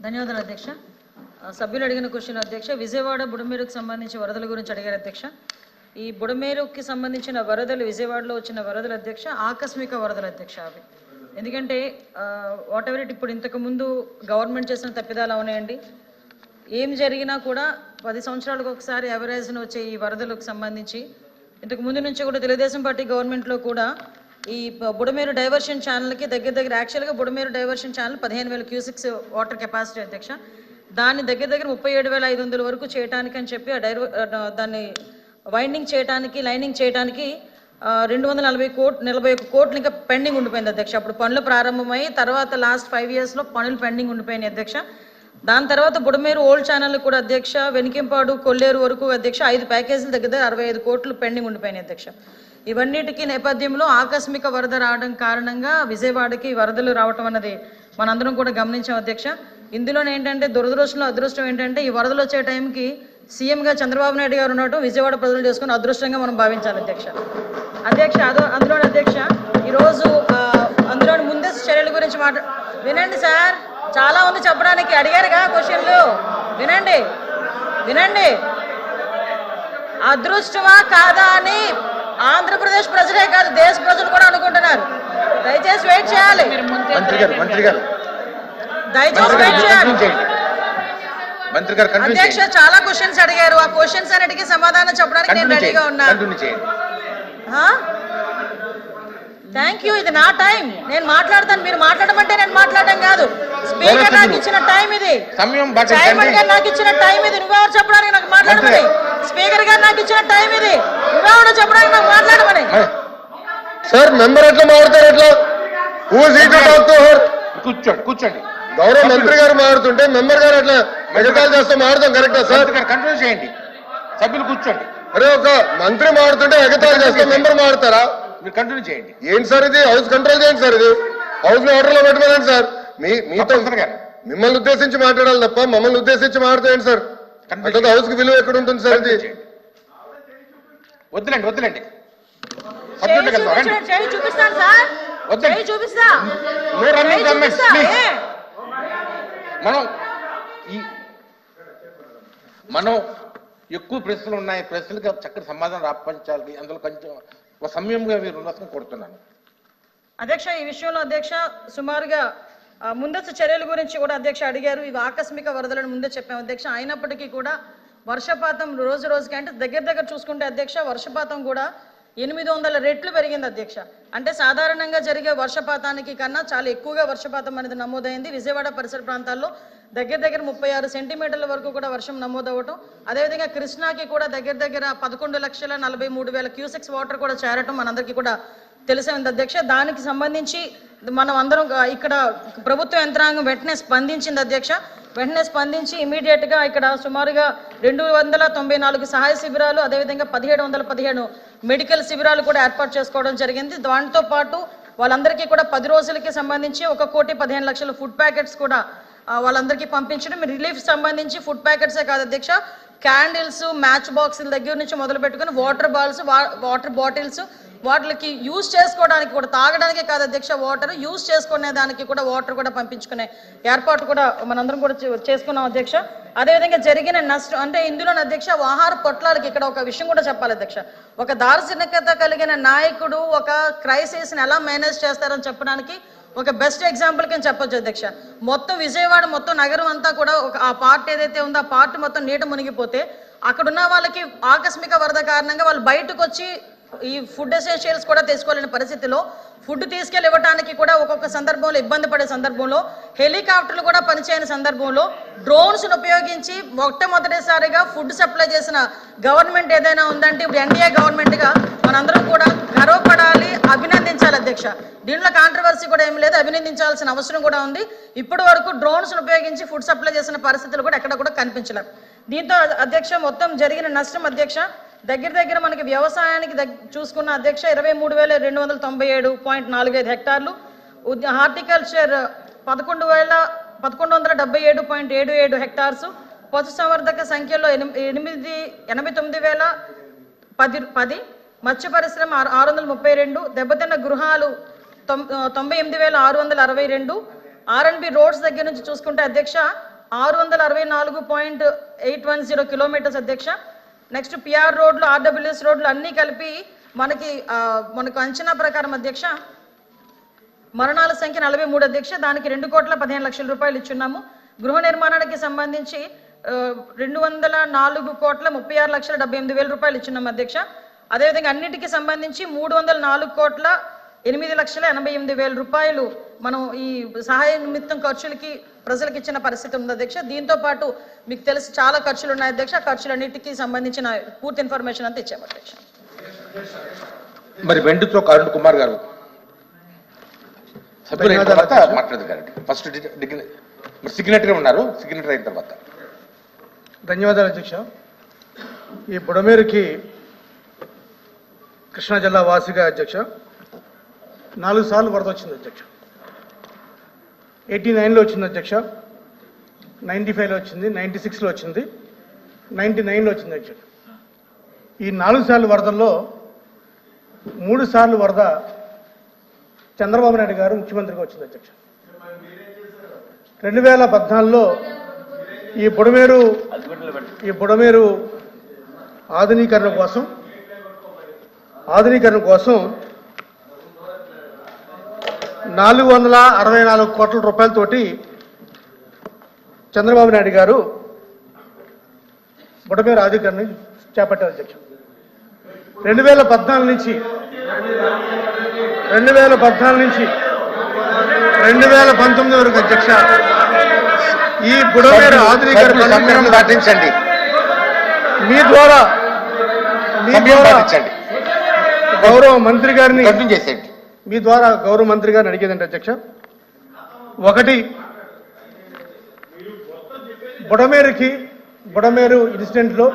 ధన్యవాదాలు అధ్యక్ష. సభ్యులు అడిగిన క్వశ్చన్ అధ్యక్ష, విజయవాడ బుడమేరుకు సంబంధించి వరదల గురించి అడిగారు అధ్యక్ష. ఈ బుడమేరుకి సంబంధించిన వరదలు, విజయవాడలో వచ్చిన వరదలు అధ్యక్ష ఆకస్మిక వరదలు అధ్యక్ష. అవి ఎందుకంటే వాట్ ఎవర్ ఇట్, ఇప్పుడు ఇంతకుముందు గవర్నమెంట్ చేసిన తప్పిదాలు అవునాయండి. ఏం జరిగినా కూడా 10 సంవత్సరాలకు ఒకసారి ఎవరేజ్న వచ్చే ఈ వరదలకు సంబంధించి ఇంతకు ముందు నుంచి కూడా తెలుగుదేశం పార్టీ గవర్నమెంట్లో కూడా ఈ బుడమేరు డైవర్షన్ ఛానల్కి దగ్గర యాక్చువల్గా Budameru diversion channel 15,000 cusecs water capacity అధ్యక్ష. దాన్ని దగ్గర 37,500 వరకు చేయడానికి అని చెప్పి దాన్ని వైండింగ్ చేయడానికి, లైనింగ్ చేయడానికి 241 కోట్లు ఇంకా పెండింగ్ ఉండిపోయింది అధ్యక్ష. అప్పుడు పనులు ప్రారంభమై తర్వాత లాస్ట్ 5 yearsలో పనులు పెండింగ్ ఉండిపోయినాయి అధ్యక్ష. దాని తర్వాత బుడమేరు ఓల్డ్ ఛానల్ కూడా అధ్యక్ష, వెనికింపాడు, కొల్లేరు వరకు అధ్యక్ష 5 ప్యాకేజీలు దగ్గర 65 కోట్లు పెండింగ్ ఉండిపోయినాయి అధ్యక్ష. ఇవన్నిటికీ నేపథ్యంలో ఆకస్మిక వరద రావడం కారణంగా విజయవాడకి వరదలు రావటం అన్నది మనందరం కూడా గమనించాం అధ్యక్ష. ఇందులోనే ఏంటంటే అదృష్టం ఏంటంటే ఈ వరదలు వచ్చే టైంకి సీఎంగా చంద్రబాబు నాయుడు గారు ఉండటం విజయవాడ ప్రజలు చేసుకుని అదృష్టంగా మనం భావించాలి అధ్యక్ష. అందులో అధ్యక్ష ఈరోజు అందులోని ముందస్తు చర్యల గురించి వినండి సార్, చాలా ఉంది చెప్పడానికి. అడిగారుగా క్వశ్చన్లు, వినండి. అదృష్టమా కాదా అని ఆంధ్రప్రదేశ్ ప్రజలే కాదు దేశ ప్రజలు కూడా అనుకుంటున్నారు. దయచేసి వెయిట్ చేయాలి, అధ్యక్ష. చాలా క్వశ్చన్స్ అడిగారు, ఆ క్వశ్చన్స్ అన్నిటికీ సమాధానం చెప్పడానికి నేను రెడీగా ఉన్నాను. Thank you. ఇది నా టైం, నేను మాట్లాడతాను. మీరు మాట్లాడమంటే నేను మాట్లాడడం కాదు. స్పీకర్ నాకు ఇచ్చిన టైం ఇది, చైర్మన్ గారు నాకు ఇచ్చిన టైం ఇది. నువ్వెవరు చెప్పడానికి నాకు మాట్లాడమని? స్పీకర్ గారు నాకు ఇచ్చిన టైం ఇది, నువ్వెవరు చెప్పడానికి నాకు మాట్లాడమని? సార్ మెంబర్ ఎట్లా మాట్లాడతారు? ఎట్లా కూర్చోండి. గౌరవ మంత్రి గారు మాట్లాడుతుంటే మెంబర్ గారు అట్లా మెగతాలు చేస్తే మాట్లాడతాం కరెక్టా సార్? కంట్రోల్ చేయండి, సభ్యులు కూర్చోండి. అరే ఒక మంత్రి మాట్లాడుతుంటే ఎగతాలు చేస్తే మెంబర్ మాట్లాడతారా? మీరు కంటిన్యూ చేయండి. ఏంటి సార్ ఇది? హౌస్ కంట్రోల్ చేయండి సార్. ఇది హౌస్ ని ఆర్డర్ లో పెట్టమనండి సార్. మీతో మిమ్మల్ని ఉద్దేశించి మాట్లాడాలి తప్ప మమ్మల్ని ఉద్దేశించి మాట్లాడతాయండి సార్. అంటే హౌస్ కి విలువ ఎక్కడ ఉంటుంది సార్? ఇది వద్దులేండి. మనం ఎక్కువ ప్రశ్నలు ఉన్నాయి, ప్రశ్నలకు చక్కటి సమాధానం రాపించాలి. అందులో కొంచెం సమయంగా మీరు ఉన్నతం కోరుతున్నాను అధ్యక్ష. ఈ విషయంలో అధ్యక్ష సుమారుగా ముందస్తు చర్యల గురించి కూడా అధ్యక్ష అడిగారు. ఇవి ఆకస్మిక వరదలను ముందే చెప్పాము అధ్యక్ష. అయినప్పటికీ కూడా వర్షపాతం రోజుకి అంటే దగ్గర చూసుకుంటే అధ్యక్ష వర్షపాతం కూడా 800 రెట్లు పెరిగింది అధ్యక్ష. అంటే సాధారణంగా జరిగే వర్షపాతానికి కన్నా చాలా ఎక్కువగా వర్షపాతం అనేది నమోదైంది. విజయవాడ పరిసర ప్రాంతాల్లో దగ్గర 36 సెంటీమీటర్ల వరకు కూడా వర్షం నమోదవటం, అదేవిధంగా కృష్ణాకి కూడా దగ్గర 11,43,000 క్యూసెక్స్ వాటర్ కూడా చేరటం మనందరికీ కూడా తెలిసే ఉంది అధ్యక్ష. దానికి సంబంధించి మనం అందరం ఇక్కడ ప్రభుత్వ యంత్రాంగం వెంటనే స్పందించింది అధ్యక్ష. వెంటనే స్పందించి ఇమీడియట్గా ఇక్కడ సుమారుగా 294 సహాయ శిబిరాలు, అదేవిధంగా 1717 మెడికల్ శిబిరాలు కూడా ఏర్పాటు చేసుకోవడం జరిగింది. దాంతో పాటు వాళ్ళందరికీ కూడా 10 రోజులకి సంబంధించి 1,15,00,000 ఫుడ్ ప్యాకెట్స్ కూడా వాళ్ళందరికీ పంపించడం. రిలీఫ్ సంబంధించి ఫుడ్ ప్యాకెట్సే కాదు అధ్యక్ష, క్యాండిల్స్, మ్యాచ్ బాక్సుల దగ్గర నుంచి మొదలు పెట్టుకుని వాటర్ బాటిల్స్, వాటికి యూజ్ చేసుకోవడానికి కూడా, తాగడానికే కాదు అధ్యక్ష, వాటర్ యూజ్ చేసుకునే దానికి కూడా వాటర్ కూడా పంపించుకునే ఏర్పాటు కూడా మనందరం కూడా చేసుకున్నాం అధ్యక్ష. అదేవిధంగా జరిగిన నష్టం అంటే ఇందులో అధ్యక్ష ఆహార పొట్లాలకి ఇక్కడ ఒక విషయం కూడా చెప్పాలి అధ్యక్ష. ఒక దార్శనికత కలిగిన నాయకుడు ఒక క్రైసిస్ని ఎలా మేనేజ్ చేస్తారని చెప్పడానికి ఒక బెస్ట్ ఎగ్జాంపుల్ కింద చెప్పొచ్చు అధ్యక్ష. మొత్తం విజయవాడ మొత్తం నగరం అంతా కూడా ఆ పార్ట్ ఏదైతే ఉందో ఆ పార్ట్ మొత్తం నీట మునిగిపోతే అక్కడున్న వాళ్ళకి ఆకస్మిక వరద కారణంగా వాళ్ళు బయటకు వచ్చి ఈ ఫుడ్ ఎసెన్షియల్స్ కూడా తీసుకోలేని పరిస్థితిలో ఫుడ్ తీసుకెళ్ళి ఇవ్వడానికి కూడా ఒక్కొక్క సందర్భంలో ఇబ్బంది పడే సందర్భంలో, హెలికాప్టర్లు కూడా పనిచేయని సందర్భంలో డ్రోన్స్ను ఉపయోగించి మొట్టమొదటిసారిగా ఫుడ్ సప్లై చేసిన గవర్నమెంట్ ఏదైనా ఉందంటే ఇప్పుడు ఎన్డీఏ గవర్నమెంట్గా మనందరం కూడా గర్వపడాలి, అభినందించాలి అధ్యక్ష. దీంట్లో కాంట్రవర్సీ కూడా ఏమి లేదు, అభినందించాల్సిన అవసరం కూడా ఉంది. ఇప్పటి వరకు డ్రోన్స్ను ఉపయోగించి ఫుడ్ సప్లై చేసిన పరిస్థితులు కూడా ఎక్కడ కూడా కనిపించలేదు. దీంతో అధ్యక్ష మొత్తం జరిగిన నష్టం అధ్యక్ష దగ్గర మనకి వ్యవసాయానికి చూసుకున్న అధ్యక్ష 23,297.45 హెక్టార్లు, హార్టికల్చర్ 11,177.77 హెక్టార్స్, పశుసంవర్ధక సంఖ్యలో 89,010, మత్స్య పరిశ్రమ 632, దెబ్బతిన్న గృహాలు 98,662, R&B రోడ్స్ దగ్గర నుంచి చూసుకుంటే అధ్యక్ష 664.810 కిలోమీటర్స్ అధ్యక్ష. నెక్స్ట్ పిఆర్ రోడ్లు, ఆర్డబ్ల్యూఎస్ రోడ్లు అన్నీ కలిపి మనకు అంచనా ప్రకారం అధ్యక్ష మరణాల సంఖ్య 43 అధ్యక్ష. దానికి 2,15,00,000 రూపాయలు ఇచ్చున్నాము. గృహ నిర్మాణానికి సంబంధించి 204,36,78,000 రూపాయలు ఇచ్చున్నాము అధ్యక్ష. అదేవిధంగా అన్నిటికీ సంబంధించి 304,88,88,000 రూపాయలు మనం ఈ సహాయ నిమిత్తం ఖర్చులకి ప్రజలకు ఇచ్చిన పరిస్థితి ఉంది అధ్యక్ష. దీంతో పాటు మీకు తెలుసు చాలా ఖర్చులు ఉన్నాయి అధ్యక్ష. ఖర్చులన్నిటికీ సంబంధించిన పూర్తి ఇన్ఫర్మేషన్ అంతా ఇచ్చాము అధ్యక్ష. మరి వెండితో అరుణ్ కుమార్ గారు సభ్యులు అయిన తర్వాత మాట్లాడదు. ఫస్ట్ సిగ్నేటరీ ఉన్నారు, సిగ్నేటరీ అయిన తర్వాత. ధన్యవాదాలు అధ్యక్ష. ఈ బుడమేరుకి కృష్ణా జిల్లా వాసిగా అధ్యక్ష 4 సార్లు వరద వచ్చింది అధ్యక్ష. 89లో వచ్చింది అధ్యక్ష, 95లో వచ్చింది, 96లో వచ్చింది, 99లో వచ్చింది అధ్యక్ష. ఈ 4 సార్లు వరదల్లో 3 సార్లు వరద చంద్రబాబు నాయుడు గారు ముఖ్యమంత్రిగా వచ్చింది అధ్యక్ష. 2014లో ఈ బుడమేరు ఆధునీకరణ కోసం 464 కోట్ల రూపాయలతోటి చంద్రబాబు నాయుడు గారు బుడమేరు ఆధునీకరణ చేపట్టారు అధ్యక్ష. 2014 నుంచి 2019 వరకు అధ్యక్ష ఈ బుడమేరు ఆధునీకరణ పాటించండి. మీ ద్వారా గౌరవ మంత్రి గారిని చేసేయండి. మీ ద్వారా గౌరవ మంత్రి గారిని అడిగేదంటే అధ్యక్ష, ఒకటి బుడమేరు ఇన్సిడెంట్లో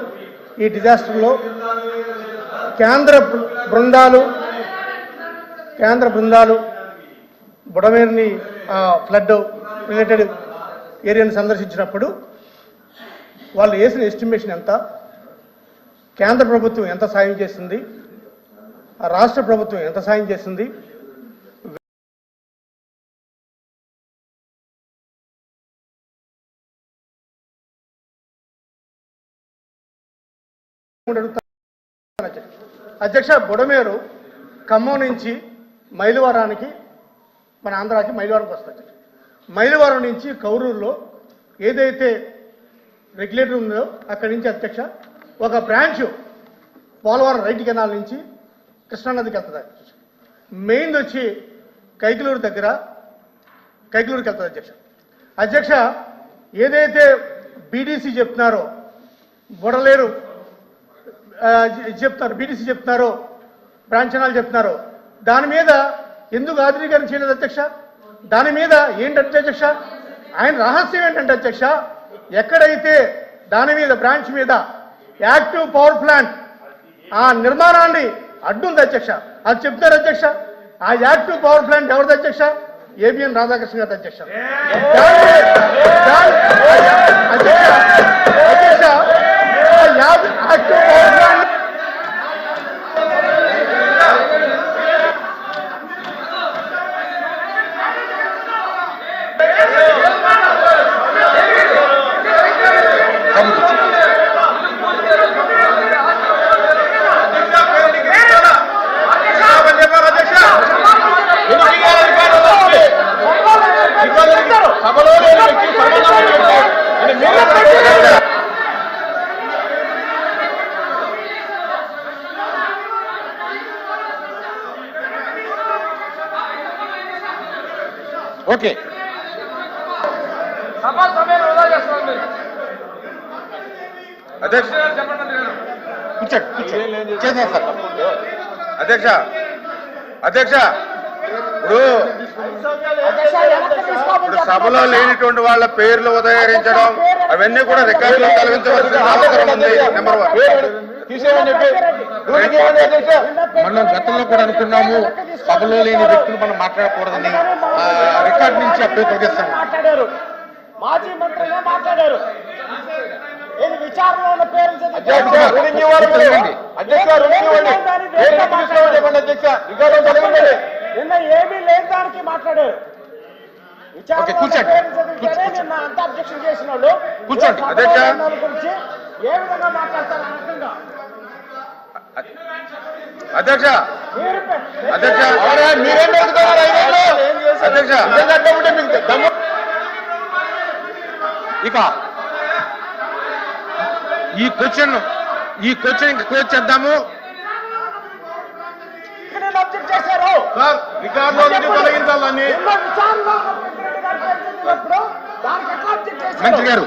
ఈ డిజాస్టర్లో కేంద్ర బృందాలు బుడమేరుని ఫ్లడ్ రిలేటెడ్ ఏరియాని సందర్శించినప్పుడు వాళ్ళు వేసిన ఎస్టిమేషన్ ఎంత, కేంద్ర ప్రభుత్వం ఎంత సాయం చేసింది, రాష్ట్ర ప్రభుత్వం ఎంత సాయం చేసింది, అధ్యక్ష. బుడమేరు ఖమ్మం నుంచి మైలువరానికి, మన ఆంధ్రాకి మైలువరంకి వస్తుంది. మైలువరం నుంచి కౌరూరులో ఏదైతే రెగ్యులేటర్ ఉందో అక్కడి నుంచి అధ్యక్ష ఒక బ్రాంచ్ పోలవరం రైట్ కెనాల్ నుంచి కృష్ణానదికి వెళ్తుంది. మెయిన్ వచ్చి కైకలూరుకి వెళ్తుంది అధ్యక్ష. ఏదైతే బీడీసీ చెప్తున్నారో బుడలేరు బీడీసీ చెప్తున్నారో బ్రాంచ్ కెనాల్ చెప్తున్నారో దాని మీద ఎందుకు ఆధునీకరణ చేయలేదు అధ్యక్ష? దాని మీద ఏంటంటే అధ్యక్ష ఆయన రహస్యం ఏంటంటే అధ్యక్ష, ఎక్కడైతే దాని మీద బ్రాంచ్ మీద యాక్టివ్ పవర్ ప్లాంట్ ఆ నిర్మాణాన్ని అడ్డుంది అధ్యక్ష, అది చెప్తారు అధ్యక్ష. ఆ యాక్టివ్ పవర్ ప్లాంట్ ఎవరిది అధ్యక్ష? ఏబిఎన్ రాధాకృష్ణ గారి అధ్యక్ష. యాక్టివ్ పవర్ ప్లాంట్ ఓకే అధ్యక్ష ఇప్పుడు సభలో లేనిటువంటి వాళ్ళ పేర్లు ఉదహరించడం అవన్నీ కూడా రికార్డులో తొలగించవలసిన అవసరం ఉంది. నెంబర్ 1. మనం గతంలో కూడా అనుకున్నాము సభలో లేని వ్యక్తులు మనం మాట్లాడకూడదని. రికార్డు నుంచి అప్పుడే తొలగిస్తాము. మాజీ మంత్రిగా మాట్లాడారు. విచారణలో ఉన్న పేరు నిన్న ఏమీ లేని దానికి మాట్లాడారు. ఓకే, కూర్చోండి. నిన్న అంత అబ్జెక్షన్ చేసిన వాళ్ళు కూర్చోండి. ఏ అధ్యక్ష. సభలో గురించి ఏ విధంగా మాట్లాడతారు ఆ రకంగా అధ్యక్ష మీరు అధ్యక్ష మీరేం పెడుతున్నారు అధ్యక్ష ఇక ఈ క్వశ్చన్ ఇంకా క్లోజ్ చేద్దాము. నేను అబ్జెక్ట్ చేశారు సార్ రికార్డులో నుంచి తొలగించాలని నిన్న విచారణలో ప్రెసిడెంట్ గారు ప్రశ్నించినప్పుడు దానికి ఎట్లా అబ్జెక్ట్ చేశారు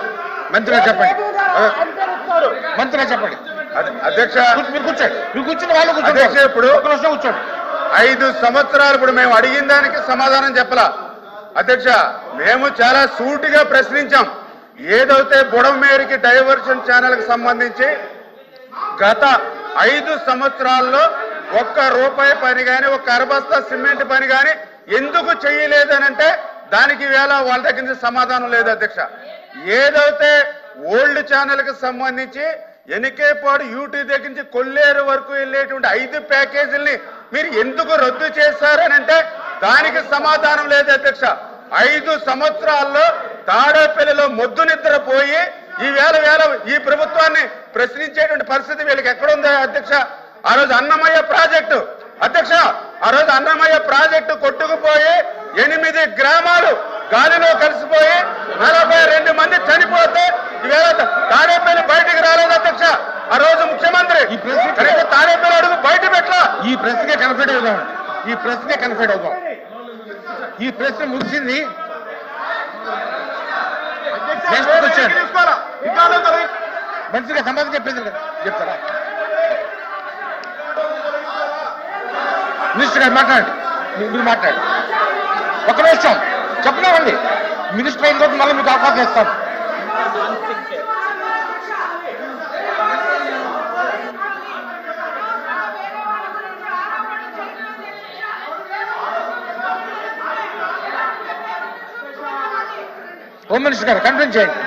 మంత్రి గారు చెప్పండి. ఆయన పేరు ఇస్తున్నారు. మంత్రి గారు చెప్పండి. అధ్యక్ష మీరు కూర్చోండి. మీరు కూర్చుని వాళ్ళు కూర్చోండి. అధ్యక్ష, ఇప్పుడు ఒక్క నిమిషం కూర్చోండి. 5 సంవత్సరాలు ఇప్పుడు మేము అడిగిన దానికి సమాధానం చెప్పలా అధ్యక్ష. మేము చాలా సూటిగా ప్రశ్నించాం. ఏదైతే బుడమేరికి డైవర్షన్ ఛానల్ కి సంబంధించి గత 5 సంవత్సరాల్లో ₹1 పని కానీ ఒక అరబస్తా సిమెంట్ పని కానీ ఎందుకు చేయలేదనంటే దానికి వేళ వాళ్ళ దగ్గర నుంచి సమాధానం లేదు అధ్యక్ష. ఏదైతే ఓల్డ్ ఛానల్ కి సంబంధించి ఎనికేపాడు యూటీ దగ్గర నుంచి కొల్లేరు వరకు వెళ్ళేటువంటి 5 ప్యాకేజీల్ని మీరు ఎందుకు రద్దు చేశారనంటే దానికి సమాధానం లేదు అధ్యక్ష. 5 సంవత్సరాల్లో తాడేపల్లిలో మొద్దు నిద్రపోయి ఈ వేళ ఈ ప్రభుత్వాన్ని ప్రశ్నించేటువంటి పరిస్థితి వీళ్ళకి ఎక్కడుందో అధ్యక్ష. ఆ రోజు అన్నమయ్య ప్రాజెక్టు అధ్యక్ష, ఆ రోజు అన్నమయ్య ప్రాజెక్టు కొట్టుకుపోయి 8 గ్రామాలు గాలిలో కలిసిపోయి 42 మంది చనిపోతే ఈవేళ తాడేపల్లి బయటికి రాలేదు అధ్యక్ష. ఆ రోజు ముఖ్యమంత్రి తాడేపల్లి అడుగు బయట పెట్టలా. ఈ ప్రశ్నకే కన్ఫైడ్ అవుదాం. ఈ ప్రశ్న ముగిసింది. Next question. మంచిగా సమాధానం చెప్తారా మినిస్టర్ గారు? మాట్లాడండి. మీరు మాట్లాడండి. ఒక నిమిషం చెప్పలేమండి. మినిస్టర్ అయిన తర్వాత మళ్ళీ మీకు అవకాశం ఇస్తాను. హోమ్ మినిస్టర్ గారు కంటిన్యూ చేయండి.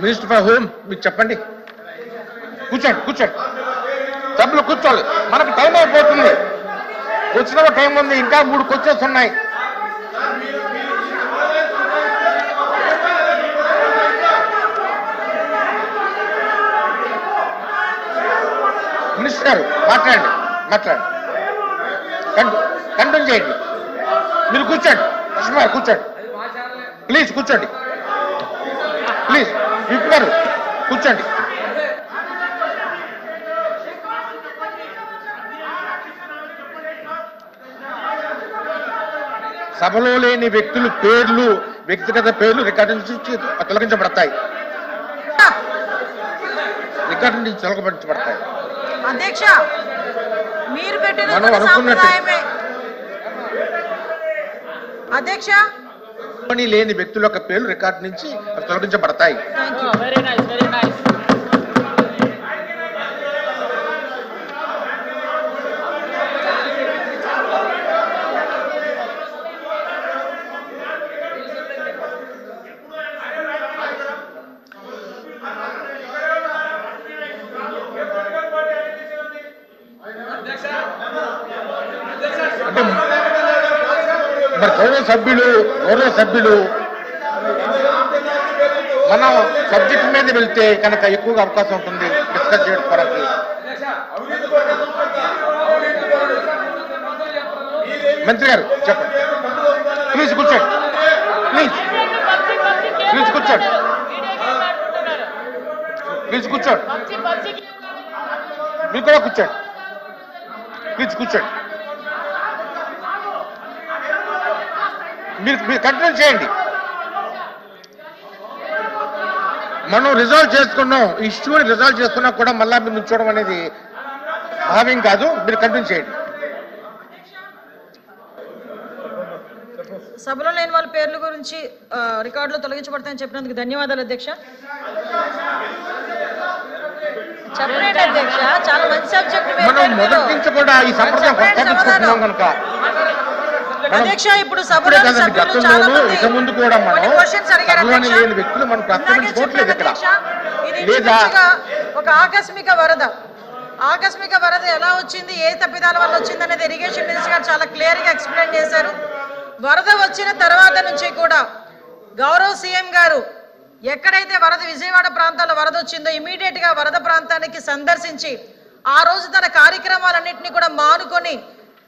మినిస్టర్ ఫర్ హోమ్ మీకు చెప్పండి. కూర్చోండి. సభ్యులు కూర్చోవాలి. మనకు టైం అయిపోతుంది. వచ్చిన టైం ఉంది. ఇంకా 3 క్వశ్చన్స్ ఉన్నాయి. మినిస్టర్ గారు మాట్లాడండి. కంటిన్యూ చేయండి. మీరు కూర్చోండి. కృష్ణ కూర్చోండి. ప్లీజ్ కూర్చోండి. ప్లీజ్ విప్ గారు కూర్చోండి. సభలో లేని వ్యక్తులు వ్యక్తిగత పేర్లు రికార్డు నుంచి తొలగించబడతాయి. అధ్యక్ష, మీరు పెట్టిన మనం అనుకున్నట్టు అధ్యక్ష లేని వ్యక్తుల యొక్క పేర్లు రికార్డు నుంచి తొలగించబడతాయి. Very nice. మరి గౌరవ సభ్యులు మనం సబ్జెక్ట్ మీద వెళ్తే కనుక ఎక్కువగా అవకాశం ఉంటుంది డిస్కస్ చేసుకోవడానికి. మంత్రి గారు చెప్పండి. ప్లీజ్ కూర్చోండి. ప్లీజ్ కూర్చోండి. మీరు కూడా కూర్చోండి. ప్లీజ్ కూర్చోండి. మీరు కంటిన్యూ చేయండి. మనం రిజాల్వ్ చేసుకున్నాం. ఇష్యూని రిజాల్వ్ చేసుకున్నా కూడా మళ్ళా మీరు నుంచోవడం అనేది భావ్యం కాదు. మీరు కంటిన్యూ చేయండి. సభలో లేని వాళ్ళ పేర్ల గురించి రికార్డులో తొలగించబడతాయని చెప్పినందుకు ధన్యవాదాలు అధ్యక్ష. చెప్పండి అధ్యక్ష, చాలా మంచి సబ్జెక్ట్ అధ్యక్ష. ఇప్పుడు సభలో ఒక ఆకస్మిక వరద ఎలా వచ్చింది, ఏ తప్పిదాల వల్ల వచ్చింది అనేది ఇరిగేషన్ మినిస్టర్ గారు చాలా క్లియర్ గా ఎక్స్ప్లెయిన్ చేశారు. వరద వచ్చిన తర్వాత నుంచి కూడా గౌరవ సీఎం గారు ఎక్కడైతే వరద విజయవాడ ప్రాంతాల్లో వరద వచ్చిందో ఇమీడియట్ గా వరద ప్రాంతానికి సందర్శించి ఆ రోజు తన కార్యక్రమాలన్నింటినీ కూడా మానుకొని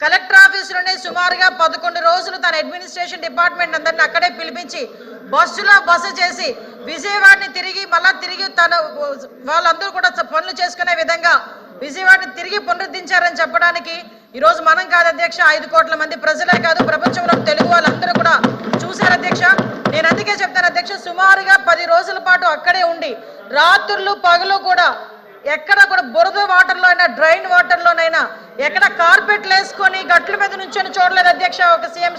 కలెక్టర్ ఆఫీసులోనే సుమారుగా 11 రోజులు తన అడ్మినిస్ట్రేషన్ డిపార్ట్మెంట్ అందరినీ అక్కడే పిలిపించి బస్సులో బస చేసి విజయవాడని తిరిగి తన వాళ్ళందరూ కూడా పనులు చేసుకునే విధంగా విజయవాడని తిరిగి పునరుద్ధరించారని చెప్పడానికి ఈరోజు మనం కాదు అధ్యక్ష, 5 కోట్ల మంది ప్రజలే కాదు ప్రపంచంలో తెలుగు వాళ్ళందరూ కూడా చూశారు అధ్యక్ష. నేను అందుకే చెప్తాను అధ్యక్ష, సుమారుగా 10 రోజుల పాటు అక్కడే ఉండి రాత్రులు పగలు కూడా ఎక్కడ కూడా బురద వాటర్లో అయినా డ్రైన్ వాటర్లోనైనా ఎక్కడ కార్పెట్లు వేసుకొని గట్ల మీద నుంచొని చూడలేదు అధ్యక్ష. ఒక సీఎం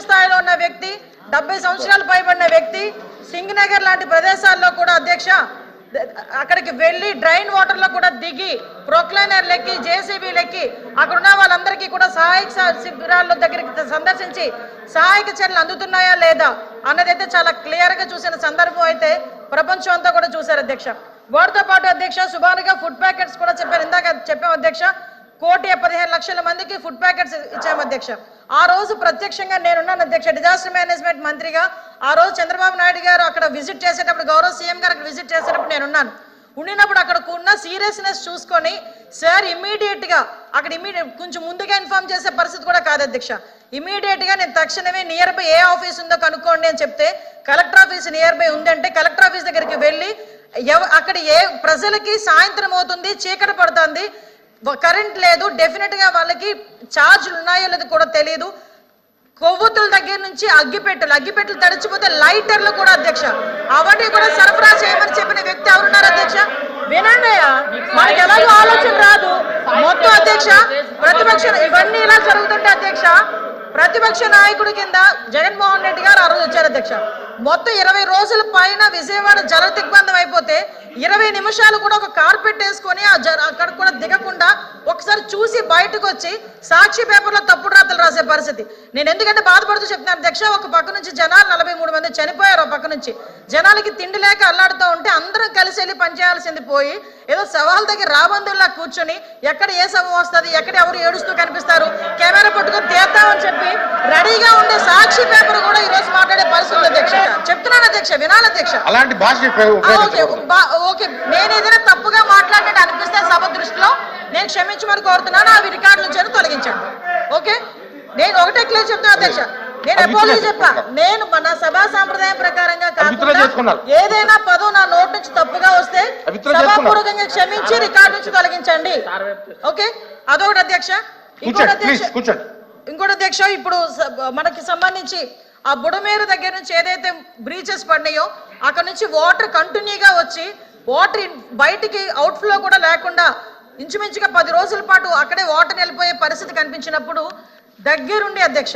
స్థాయిలో ఉన్న వ్యక్తి, 70 సంవత్సరాలు పైబడిన వ్యక్తి సింగనగర్ లాంటి ప్రదేశాల్లో కూడా అధ్యక్ష అక్కడికి వెళ్ళి డ్రైన్ వాటర్ లో కూడా దిగి ప్రొక్లైనర్ లెక్కి జేసీబీ లెక్కి అక్కడున్న వాళ్ళందరికీ కూడా సహాయక శిబిరాల దగ్గరికి సందర్శించి సహాయక చర్యలు అందుతున్నాయా లేదా అన్నదైతే చాలా క్లియర్ గా చూసిన సందర్భం అయితే ప్రపంచం అంతా కూడా చూశారు అధ్యక్ష. వాటితో పాటు అధ్యక్ష సుమారుగా ఫుడ్ ప్యాకెట్స్ కూడా చెప్పారు, ఇందాక చెప్పాం అధ్యక్ష. 1,15,00,000 మందికి ఫుడ్ ప్యాకెట్స్ ఇచ్చాము అధ్యక్ష. ఆ రోజు ప్రత్యక్షంగా నేనున్నాను అధ్యక్ష, డిజాస్టర్ మేనేజ్మెంట్ మంత్రిగా. ఆ రోజు చంద్రబాబు నాయుడు గారు అక్కడ విజిట్ చేసేటప్పుడు, గౌరవ సీఎం గారు అక్కడ విజిట్ చేసేటప్పుడు నేనున్నాను. ఉండినప్పుడు అక్కడ ఉన్న సీరియస్నెస్ చూసుకొని సార్ ఇమీడియట్ గా అక్కడ కొంచెం ముందుగా ఇన్ఫార్మ్ చేసే పరిస్థితి కూడా కాదు అధ్యక్ష. ఇమీడియట్ గా నేను తక్షణమే నియర్ బై ఏ ఆఫీస్ ఉందో కనుక్కోండి అని చెప్తే కలెక్టర్ ఆఫీస్ నియర్ బై ఉందంటే కలెక్టర్ ఆఫీస్ దగ్గరికి వెళ్ళి అక్కడ ఏ ప్రజలకి సాయంత్రం అవుతుంది, చీకటి పడుతుంది, కరెంట్ లేదు, డెఫినెట్ గా వాళ్ళకి ఛార్జీలు ఉన్నాయో లేదో కూడా తెలియదు. కొవ్వొత్తుల దగ్గర నుంచి అగ్గిపెట్టెలు తడిచిపోతే లైటర్లు కూడా అధ్యక్ష అవన్నీ కూడా సరఫరా చేయమని చెప్పిన వ్యక్తి ఎవరున్నారు అధ్యక్ష? వినండి, మనకి ఎలాగో ఆలోచన రాదు మొత్తం అధ్యక్ష. ప్రతిపక్ష ఇవన్నీ ఇలా జరుగుతుంటే అధ్యక్ష ప్రతిపక్ష నాయకుడి కింద జగన్మోహన్ రెడ్డి గారు ఆ రోజు వచ్చారు అధ్యక్ష. మొత్తం 20 రోజుల పైన విజయవాడ జల దిగ్బంధం అయిపోతే 20 నిమిషాలు కూడా ఒక కార్పెట్ వేసుకొని అక్కడ కూడా దిగకుండా ఒకసారి చూసి బయటకు వచ్చి సాక్షి పేపర్లో తప్పుడు రాతలు రాసే పరిస్థితి. నేను ఎందుకంటే బాధపడుతూ చెప్తున్నాను అధ్యక్ష, ఒక పక్క నుంచి జనాలు 43 మంది చనిపోయారు, ఒక పక్క నుంచి జనాలకి తిండి లేక అల్లాడుతూ ఉంటే అందరం కలిసి వెళ్ళి పనిచేయాల్సింది పోయి ఏదో సవాల్ దగ్గర రాబందుల్లా కూర్చొని ఎక్కడ ఏ సభ వస్తుంది, ఎక్కడ ఎవరు ఏడుస్తూ కనిపిస్తారు, కెమెరా పట్టుకొని తీద్దామని చెప్పి రెడీగా ఉండే సాక్షి పేపర్ కూడా ఈ రోజు మాట్లాడే పరిస్థితి అధ్యక్ష. చెప్తున్నాను అధ్యక్ష, వినాలి అధ్యక్ష. అలాంటి భాష ఓకే, నేను ఏదైనా తప్పుగా మాట్లాడినట్టు అనిపిస్తే సభ దృష్టిలో నేను క్షమించమని కోరుతున్నాను. అవి రికార్డు నుంచి తొలగించండి. ఓకే, నేను ఒకటే క్లియర్ చెప్తున్నా అధ్యక్ష, నేను అపాలజీ చెప్పా. నేను మన సభా సాంప్రదాయం ప్రకారంగా కాకుండా ఏదైనా పదం నా నోటి నుంచి తప్పుగా వస్తే సభాపూర్వకంగా క్షమించి రికార్డు నుంచి తొలగించండి. ఓకే, అదొకటి అధ్యక్ష. ఇంకోటి అధ్యక్ష, ఇప్పుడు మనకి సంబంధించి ఆ బుడమేరు దగ్గర నుంచి ఏదైతే బ్రీచెస్ పడినాయో అక్కడ నుంచి వాటర్ కంటిన్యూగా వచ్చి వాటర్ బయటికి అవుట్ఫ్లో కూడా లేకుండా ఇంచుమించుగా 10 రోజుల పాటు అక్కడే వాటర్ వెళ్ళిపోయే పరిస్థితి కనిపించినప్పుడు దగ్గరుండి అధ్యక్ష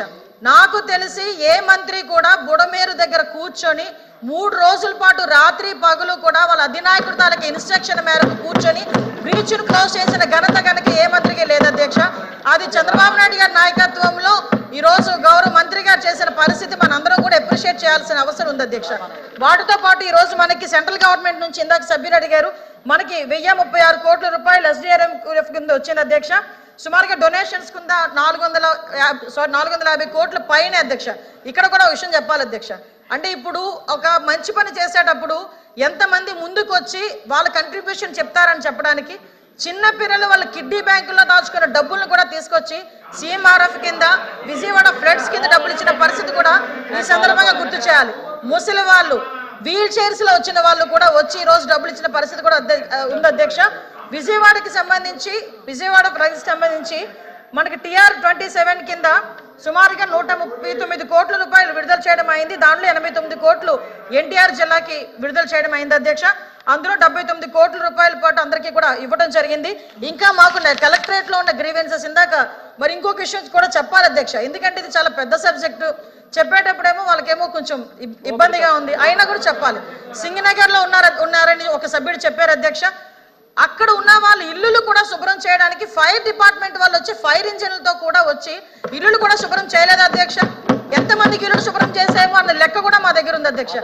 నాకు తెలిసి ఏ మంత్రి కూడా బుడమేరు దగ్గర కూర్చొని 3 రోజుల పాటు రాత్రి పగలు కూడా వాళ్ళ అధినాయకుడి తాలూకు ఇన్స్ట్రక్షన్ మేరకు కూర్చొని బ్రీచ్ను క్లోజ్ చేసిన ఘనత కనుక ఏ మంత్రికి లేదు అధ్యక్ష. అది చంద్రబాబు నాయుడు గారి నాయకత్వంలో ఈ రోజు గౌరవ మంత్రి గారు చేసిన పరిస్థితి మనందరం కూడా అప్రిషియేట్ చేయాల్సిన అవసరం ఉంది అధ్యక్ష. వాటితో పాటు ఈ రోజు మనకి సెంట్రల్ గవర్నమెంట్ నుంచి ఇందాక సభ్యులు అడిగారు, మనకి 1036 కోట్ల రూపాయలు SDRF కింద వచ్చింది అధ్యక్ష. సుమారుగా డొనేషన్స్ కింద 450 కోట్ల పైన అధ్యక్ష. ఇక్కడ కూడా విషయం చెప్పాలి అధ్యక్ష, అంటే ఇప్పుడు ఒక మంచి పని చేసేటప్పుడు ఎంతమంది ముందుకు వచ్చి వాళ్ళ కంట్రిబ్యూషన్ చెప్తారని చెప్పడానికి చిన్న పిల్లలు వాళ్ళ కిడ్నీ బ్యాంకుల్లో దాచుకున్న డబ్బులను కూడా తీసుకొచ్చి CMRF కింద విజయవాడ ఫ్లడ్స్ కింద డబ్బులు ఇచ్చిన పరిస్థితి కూడా ఈ సందర్భంగా గుర్తు చేయాలి. ముసలి వాళ్ళు వీల్ చైర్స్ లో వచ్చిన వాళ్ళు కూడా వచ్చి ఈ రోజు డబ్బులు ఇచ్చిన పరిస్థితి కూడా ఉంది అధ్యక్ష. విజయవాడకి సంబంధించి విజయవాడ ప్రజలకు సంబంధించి మనకి TR27 కింద సుమారుగా 139 కోట్ల రూపాయలు విడుదల చేయడం అయింది. దాంట్లో 89 కోట్లు NTR జిల్లాకి విడుదల చేయడం అయింది అధ్యక్ష. అందులో 79 కోట్ల రూపాయల పాటు అందరికీ కూడా ఇవ్వడం జరిగింది. ఇంకా మాకు కలెక్టరేట్ లో ఉన్న గ్రీవెన్సెస్ ఇందాక మరి ఇంకొక ఇష్యూ కూడా చెప్పాలి అధ్యక్ష, ఎందుకంటే ఇది చాలా పెద్ద సబ్జెక్టు. చెప్పేటప్పుడేమో వాళ్ళకేమో కొంచెం ఇబ్బందిగా ఉంది, అయినా కూడా చెప్పాలి. సింగనగర్ లో ఉన్నారని ఒక సభ్యుడు చెప్పారు అధ్యక్ష. అక్కడ ఉన్న వాళ్ళు ఇల్లులు కూడా శుభ్రం చేయడానికి ఫైర్ డిపార్ట్మెంట్ వాళ్ళు వచ్చి ఫైర్ ఇంజిన్లతో కూడా వచ్చి ఇల్లులు కూడా శుభ్రం చేయలేదు అధ్యక్ష. ఎంతమందికి ఇల్లు శుభ్రం చేసేమో అన్న లెక్క కూడా మా దగ్గర ఉంది అధ్యక్ష.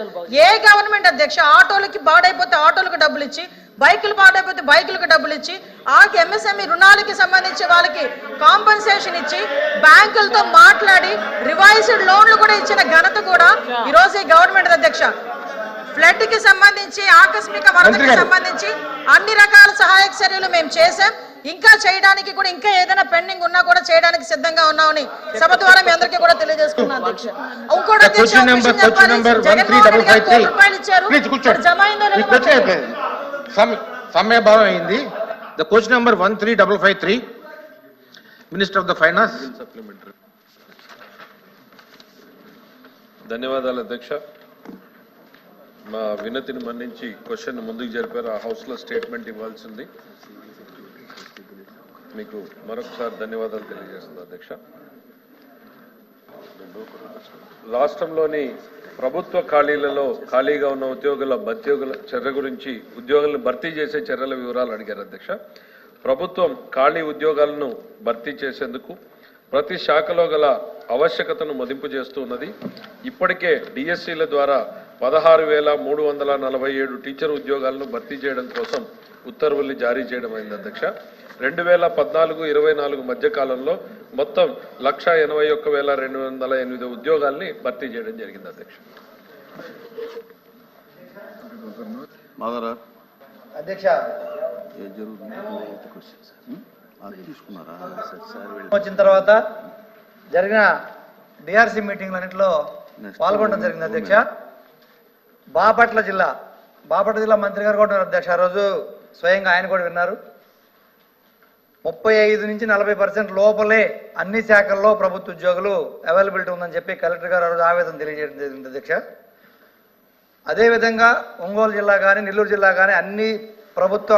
ఏ గవర్నమెంట్ అధ్యక్ష ఆటోలకి పాడైపోతే ఆటోలకు డబ్బులు ఇచ్చి, బైకులు పాడైపోతే బైకులకు డబ్బులు ఇచ్చి, ఆ ఎంఎస్ఎంఈ రుణాలకి సంబంధించి వాళ్ళకి కాంపెన్సేషన్ ఇచ్చి, బ్యాంకులతో మాట్లాడి రివైజ్డ్ లోన్లు కూడా ఇచ్చిన ఘనత కూడా ఈ రోజు ఈ గవర్నమెంట్ అధ్యక్ష. ఫ్లడ్ కి సంబంధించి, ఆకస్మిక వరదకి సంబంధించి అన్ని రకాల సహాయక చర్యలు మేము చేశాం. ఇంకా చేయడానికి కూడా ఇంకా ఏదైనా పెండింగ్ ఉన్నా కూడా చేయడానికి సిద్ధంగా ఉన్నామని సభ ద్వారా మీ అందరికీ కూడా తెలియజేసుకున్నాం అధ్యక్ష. ఇంకోటి అధ్యక్ష, సమయభావం అయింది. The question number 13553 minister of the finance. ధన్యవాదాలు అధ్యక్ష. మా వినతిని మన్నించి క్వశ్చన్ ముందుకు జరిపారు. ఆ హౌస్ లో స్టేట్మెంట్ ఇవ్వాల్సింది. మీకు మరొకసారి ధన్యవాదాలు తెలియజేస్తుంది అధ్యక్ష. రాష్ట్రంలోని ప్రభుత్వ ఖాళీలలో ఖాళీగా ఉన్న ఉద్యోగుల చర్య గురించి, ఉద్యోగులను భర్తీ చేసే చర్యల వివరాలు అడిగారు అధ్యక్ష. ప్రభుత్వం ఖాళీ ఉద్యోగాలను భర్తీ చేసేందుకు ప్రతి శాఖలో గల ఆవశ్యకతను మదింపు చేస్తూ ఉన్నది. ఇప్పటికే డిఎస్సీల ద్వారా 16,347 టీచర్ ఉద్యోగాలను భర్తీ చేయడం కోసం ఉత్తర్వుల్ని జారీ చేయడం అయింది అధ్యక్ష. 2014-24 మధ్య కాలంలో మొత్తం 181,208 ఉద్యోగాల్ని భర్తీ చేయడం జరిగింది అధ్యక్ష. అధ్యక్ష, వచ్చిన తర్వాత జరిగిన డిఆర్సీ మీటింగ్లన్నింటిలో పాల్గొనడం జరిగింది అధ్యక్ష. బాపట్ల జిల్లా మంత్రి గారు కూడా అధ్యక్ష, ఆ రోజు స్వయంగా ఆయన కూడా విన్నారు. 35 నుంచి 40% లోపలే అన్ని శాఖల్లో ప్రభుత్వ ఉద్యోగులు అవైలబిలిటీ ఉందని చెప్పి కలెక్టర్ గారు ఆ రోజు ఆవేదన తెలియజేయడం జరిగింది అధ్యక్ష. అదేవిధంగా ఒంగోలు జిల్లా కానీ, నెల్లూరు జిల్లా కానీ అన్ని ప్రభుత్వ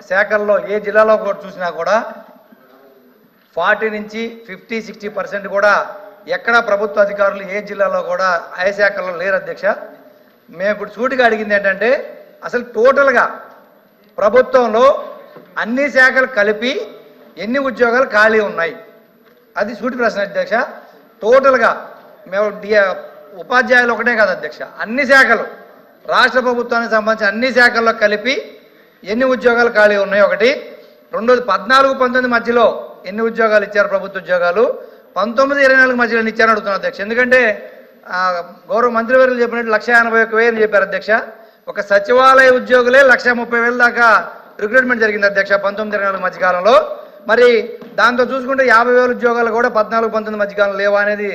శాఖల్లో ఏ జిల్లాలో కూడా చూసినా కూడా 40 నుంచి 50-60% కూడా ఎక్కడా ప్రభుత్వ అధికారులు ఏ జిల్లాలో కూడా ఏ శాఖల్లో లేరు అధ్యక్ష. మేము ఇప్పుడు సూటిగా అడిగింది ఏంటంటే, అసలు టోటల్గా ప్రభుత్వంలో అన్ని శాఖలు కలిపి ఎన్ని ఉద్యోగాలు ఖాళీ ఉన్నాయి, అది సూటి ప్రశ్న అధ్యక్ష. టోటల్గా మేము ఉపాధ్యాయులు ఒకటే కాదు అధ్యక్ష, అన్ని శాఖలు, రాష్ట్ర ప్రభుత్వానికి సంబంధించి అన్ని శాఖల్లో కలిపి ఎన్ని ఉద్యోగాలు ఖాళీ ఉన్నాయి ఒకటి. రెండోది 14-19 మధ్యలో ఎన్ని ఉద్యోగాలు ఇచ్చారు ప్రభుత్వ ఉద్యోగాలు, 19-24 మధ్యలో ఎన్ని ఇచ్చారని అడుగుతున్నాను అధ్యక్ష. ఎందుకంటే గౌరవ మంత్రివర్యులు చెప్పినట్టు 151,000 చెప్పారు అధ్యక్ష. ఒక సచివాలయ ఉద్యోగులే 130,000 దాకా రిక్రూట్మెంట్ జరిగింది అధ్యక్ష 19-24 మధ్యకాలంలో. మరి దాంతో చూసుకుంటే 50,000 ఉద్యోగాలు కూడా 14-19 మధ్యకాలంలో లేవా అనేది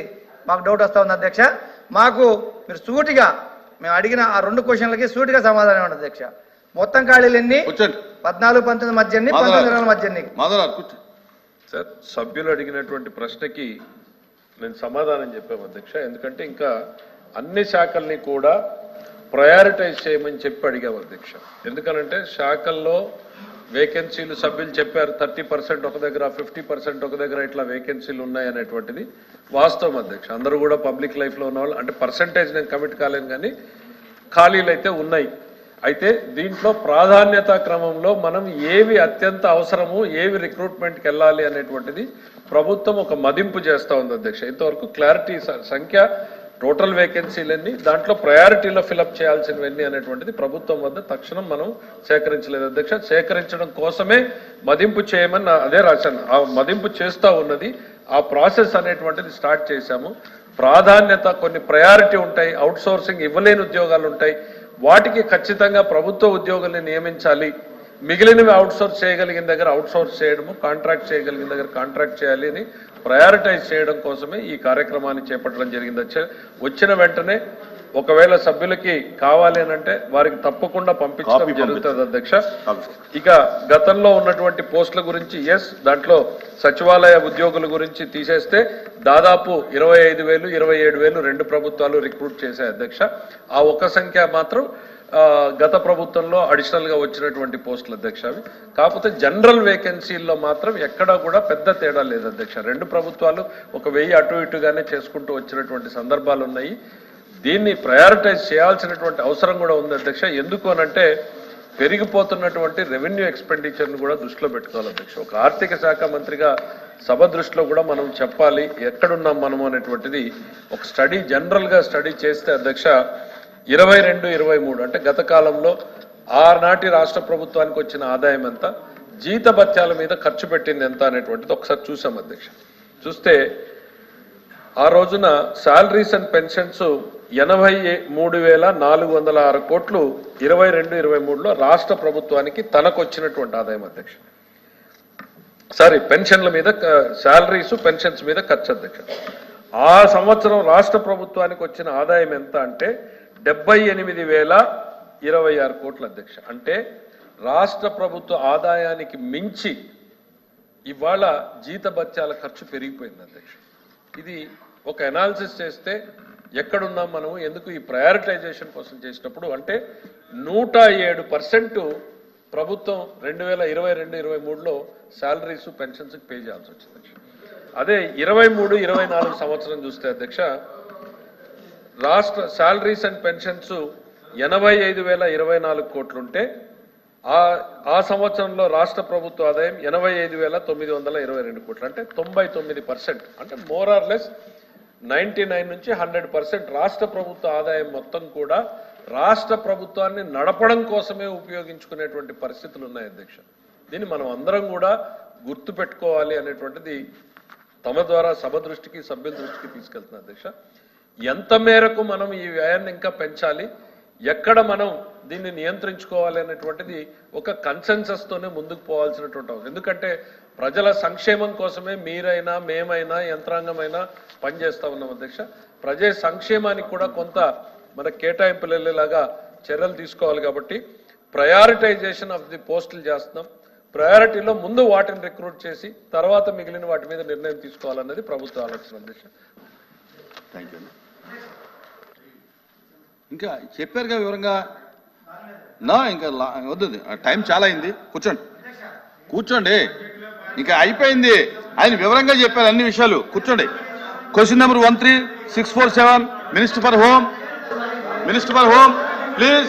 మాకు డౌట్ వస్తూ ఉంది అధ్యక్ష. మాకు మీరు సూటిగా మేము అడిగిన ఆ 2 క్వశ్చన్లకి సూటిగా సమాధానం ఇవ్వండి అధ్యక్ష. మొత్తం ఖాళీలు ఎన్ని, 14-19 మధ్య ఎన్ని, 19-24 మధ్య ఎన్ని? సార్, సభ్యులు అడిగినటువంటి ప్రశ్నకి నేను సమాధానం చెప్పాము అధ్యక్ష. ఎందుకంటే ఇంకా అన్ని శాఖల్ని కూడా ప్రయారిటైజ్ చేయమని చెప్పి అడిగాము అధ్యక్ష. ఎందుకనంటే శాఖల్లో వేకెన్సీలు సభ్యులు చెప్పారు 30% ఒక దగ్గర, 50% ఒక దగ్గర ఇట్లా వేకెన్సీలు ఉన్నాయనేటువంటిది వాస్తవం అధ్యక్ష. అందరూ కూడా పబ్లిక్ లైఫ్లో ఉన్న వాళ్ళు, అంటే పర్సంటేజ్ నేను కమిట్ కాలేను కానీ ఖాళీలు అయితే ఉన్నాయి. అయితే దీంట్లో ప్రాధాన్యత క్రమంలో మనం ఏవి అత్యంత అవసరము, ఏవి రిక్రూట్మెంట్కి వెళ్ళాలి అనేటువంటిది ప్రభుత్వం ఒక మదింపు చేస్తూ ఉంది అధ్యక్ష. ఇంతవరకు క్లారిటీ సంఖ్య, టోటల్ వేకెన్సీలన్నీ, దాంట్లో ప్రయారిటీలో ఫిలప్ చేయాల్సినవన్నీ అనేటువంటిది ప్రభుత్వం వద్ద తక్షణం మనం సేకరించలేదు అధ్యక్ష. సేకరించడం కోసమే మదింపు చేయమని అదే రాశాను. ఆ మదింపు చేస్తూ ఉన్నది, ఆ ప్రాసెస్ అనేటువంటిది స్టార్ట్ చేశాము. ప్రాధాన్యత, కొన్ని ప్రయారిటీ ఉంటాయి, అవుట్ సోర్సింగ్ ఇవ్వలేని ఉద్యోగాలు ఉంటాయి, వాటికి ఖచ్చితంగా ప్రభుత్వ ఉద్యోగుల్ని నియమించాలి. మిగిలినవి అవుట్ సోర్స్ చేయగలిగిన దగ్గర అవుట్ సోర్స్ చేయడము, కాంట్రాక్ట్ చేయగలిగిన దగ్గర కాంట్రాక్ట్ చేయాలి అని ప్రయారిటైజ్ చేయడం కోసమే ఈ కార్యక్రమాన్ని చేపట్టడం జరిగింది. వచ్చిన వెంటనే ఒకవేళ సభ్యులకి కావాలి అని అంటే వారికి తప్పకుండా పంపించడం జరుగుతుంది అధ్యక్ష. ఇక గతంలో ఉన్నటువంటి పోస్టుల గురించి దాంట్లో సచివాలయ ఉద్యోగుల గురించి తీసేస్తే దాదాపు 25,000, 27,000 2 ప్రభుత్వాలు రిక్రూట్ చేశాయి అధ్యక్ష. ఆ ఒక్క సంఖ్య మాత్రం గత ప్రభుత్వంలో అడిషనల్గా వచ్చినటువంటి పోస్టులు అధ్యక్ష అవి. కాకపోతే జనరల్ వేకెన్సీల్లో మాత్రం ఎక్కడా కూడా పెద్ద తేడా లేదు అధ్యక్ష. రెండు ప్రభుత్వాలు 1000 అటు ఇటుగానే చేసుకుంటూ వచ్చినటువంటి సందర్భాలు ఉన్నాయి. దీన్ని ప్రయారిటైజ్ చేయాల్సినటువంటి అవసరం కూడా ఉంది అధ్యక్ష. ఎందుకు అనంటే పెరిగిపోతున్నటువంటి రెవెన్యూ ఎక్స్పెండిచర్ను కూడా దృష్టిలో పెట్టుకోవాలి అధ్యక్ష. ఒక ఆర్థిక శాఖ మంత్రిగా సభ దృష్టిలో కూడా మనం చెప్పాలి ఎక్కడున్నాం మనము అనేటువంటిది ఒక జనరల్గా స్టడీ చేస్తే అధ్యక్ష 22-23 అంటే గత కాలంలో ఆనాటి రాష్ట్ర ప్రభుత్వానికి వచ్చిన ఆదాయం ఎంత, జీతభత్యాల మీద ఖర్చు పెట్టింది ఎంత అనేటువంటిది ఒకసారి చూసాం అధ్యక్ష. చూస్తే ఆ రోజున శాలరీస్ అండ్ పెన్షన్స్ 83,406 కోట్లు 22-23లో రాష్ట్ర ప్రభుత్వానికి తనకు వచ్చినటువంటి ఆదాయం అధ్యక్ష. పెన్షన్ల మీద శాలరీస్ పెన్షన్స్ మీద ఖర్చు అధ్యక్ష. ఆ సంవత్సరం రాష్ట్ర ప్రభుత్వానికి వచ్చిన ఆదాయం ఎంత అంటే 78,026 కోట్ల అధ్యక్ష. అంటే రాష్ట్ర ప్రభుత్వ ఆదాయానికి మించి ఇవాళ జీతభత్యాల ఖర్చు పెరిగిపోయింది అధ్యక్ష. ఇది ఒక అనాలిసిస్ చేస్తే ఎక్కడున్నాం మనము, ఎందుకు ఈ ప్రయారిటైజేషన్ కోసం చేసినప్పుడు అంటే 107% ప్రభుత్వం 2022-23లో శాలరీస్ పెన్షన్స్ పే చేయాల్సి వచ్చింది అధ్యక్ష. అదే 23-24 సంవత్సరం చూస్తే అధ్యక్ష రాష్ట్ర శాలరీస్ అండ్ పెన్షన్స్ 85,024 కోట్లుంటే ఆ సంవత్సరంలో రాష్ట్ర ప్రభుత్వ ఆదాయం 85,922 కోట్లు అంటే 99%. అంటే మోర్ ఆర్ లెస్ 99 నుంచి 100% రాష్ట్ర ప్రభుత్వ ఆదాయం మొత్తం కూడా రాష్ట్ర ప్రభుత్వాన్ని నడపడం కోసమే ఉపయోగించుకునేటువంటి పరిస్థితులు ఉన్నాయి అధ్యక్ష. దీన్ని మనం అందరం కూడా గుర్తు పెట్టుకోవాలి అనేటువంటిది తమ ద్వారా సభ దృష్టికి సభ్యుల దృష్టికి తీసుకెళ్తున్నా అధ్యక్ష. ఎంత మేరకు మనం ఈ వ్యయాన్ని ఇంకా పెంచాలి, ఎక్కడ మనం దీన్ని నియంత్రించుకోవాలి అనేటువంటిది ఒక కన్సెన్సస్తోనే ముందుకు పోవాల్సినటువంటి అవసరం. ఎందుకంటే ప్రజల సంక్షేమం కోసమే మీరైనా మేమైనా యంత్రాంగమైనా పనిచేస్తా ఉన్నాం అధ్యక్ష. ప్రజా సంక్షేమానికి కూడా కొంత మన కేటాయింపులు వెళ్ళేలాగా చర్యలు తీసుకోవాలి. కాబట్టి ప్రయారిటైజేషన్ ఆఫ్ ది పోస్టులు చేస్తున్నాం. ప్రయారిటీలో ముందు వాటిని రిక్రూట్ చేసి తర్వాత మిగిలిన వాటి మీద నిర్ణయం తీసుకోవాలన్నది ప్రభుత్వ ఆలోచన అధ్యక్ష. Thank you. ఇంకా చెప్పారుగా వివరంగా ఇంకా వద్దు, టైం చాలా అయింది. కూర్చోండి ఇంకా అయిపోయింది. ఆయన వివరంగా చెప్పారు అన్ని విషయాలు. కూర్చోండి. Question number 13647 minister for home please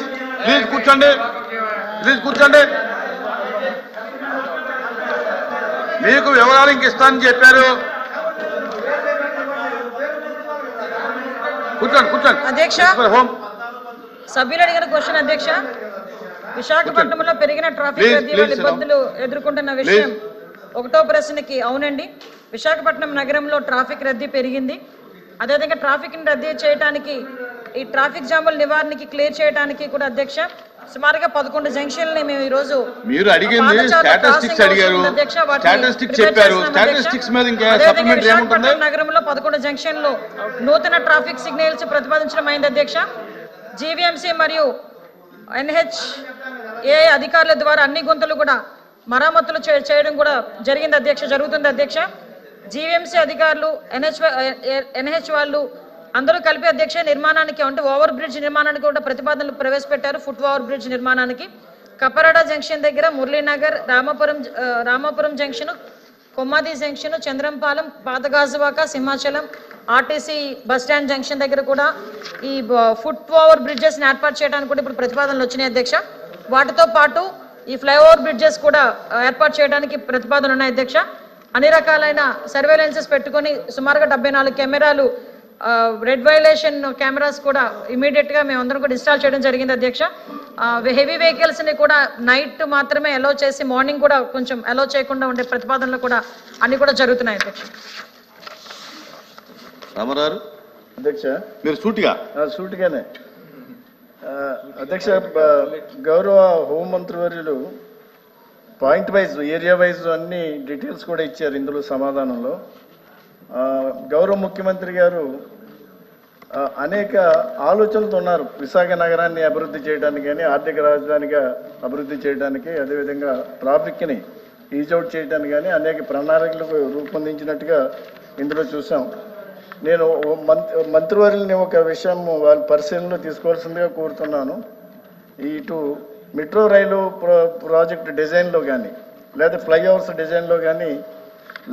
కూర్చోండి. మీకు వివరాలు ఇంక ఇస్తానని చెప్పారు. కూర్చోండి. అధ్యక్ష, సభ్యులు అడిగిన క్వశ్చన్ అధ్యక్ష, విశాఖపట్నంలో పెరిగిన ట్రాఫిక్ రద్దీ వల్ల ఇబ్బందులు ఎదుర్కొంటున్న విషయం ఒకటో ప్రశ్నకి అవునండి. విశాఖపట్నం నగరంలో ట్రాఫిక్ రద్దీ పెరిగింది. అదేవిధంగా ట్రాఫిక్ ని రద్దీ చేయడానికి ఈ ట్రాఫిక్ జాముల నివారణకి క్లియర్ చేయడానికి కూడా అధ్యక్ష సుమారుగా 11 జంక్షన్లని మేము ఈ రోజు మీరు అడిగింది స్టాటిస్టిక్స్ అడిగారు, స్టాటిస్టిక్స్ చెప్పారు. స్టాటిస్టిక్స్ మీద ఇంకా సప్లిమెంటరీ ఏముంటుంది? నగరంలో 11 జంక్షన్లు నూతన ట్రాఫిక్ సిగ్నల్స్ ప్రతిపాదించడం అయింది అధ్యక్ష. జీవీఎంసీ మరియు NHA అధికారుల ద్వారా అన్ని గుంతలు కూడా మరమ్మతులు చేయడం కూడా జరుగుతుంది అధ్యక్ష. జీవీఎంసీ అధికారులు NH వాళ్ళు అందరూ కలిపి అధ్యక్ష నిర్మాణానికి అంటే ఓవర్ బ్రిడ్జ్ నిర్మాణానికి కూడా ప్రతిపాదనలు ప్రవేశపెట్టారు. ఫుట్ ఓవర్ బ్రిడ్జ్ నిర్మాణానికి కప్పరాడ జంక్షన్ దగ్గర Muralinagar, Ramapuram junction, Kommadi junction, Chandrampalem, Pathagajuwaka, Simhachalam, RTC bus stand junction దగ్గర కూడా ఈ ఫుట్ ఓవర్ బ్రిడ్జెస్ ఏర్పాటు చేయడానికి కూడా ఇప్పుడు ప్రతిపాదనలు వచ్చినాయి అధ్యక్ష. వాటితో పాటు ఈ ఫ్లైఓవర్ బ్రిడ్జెస్ కూడా ఏర్పాటు చేయడానికి ప్రతిపాదనలు ఉన్నాయి అధ్యక్ష. అన్ని రకాలైన సర్వేలెన్సెస్ పెట్టుకొని సుమారుగా 74 కెమెరాలు రెడ్ వైలేషన్ కెమెరాస్ కూడా ఇమీడియట్ గా మేము అందరం కూడా ఇన్స్టాల్ చేయడం జరిగింది అధ్యక్ష. హెవీ వెహికల్స్ ని కూడా నైట్ మాత్రమే అలౌ చేసి మార్నింగ్ కూడా కొంచెం అలౌ చేయకుండా ఉండే ప్రతిపాదనలు కూడా అన్ని కూడా జరుగుతున్నాయి అధ్యక్ష. రామారావు అధ్యక్ష, మీరు సూటిగానే అధ్యక్ష, గౌరవ హోంమంత్రివర్యులు పాయింట్ వైజ్ ఏరియా వైజ్ అన్ని డీటెయిల్స్ కూడా ఇచ్చారు ఇందులో సమాధానంలో. గౌరవ ముఖ్యమంత్రి గారు అనేక ఆలోచనలతో ఉన్నారు. విశాఖ నగరాన్ని అభివృద్ధి చేయడానికి కానీ ఆర్థిక రాజధానిగా అభివృద్ధి చేయడానికి, అదేవిధంగా ట్రాఫిక్ని ఈజౌట్ చేయడానికి కానీ అనేక ప్రణాళికలు రూపొందించినట్టుగా ఇందులో చూసాం. నేను మంత్రివర్యులని ఒక విషయం వాళ్ళ పరిశీలనలో తీసుకోవాల్సిందిగా కోరుతున్నాను. ఇటు మెట్రో రైలు ప్రాజెక్ట్ డిజైన్లో కానీ లేదా ఫ్లైఓవర్స్ డిజైన్లో కానీ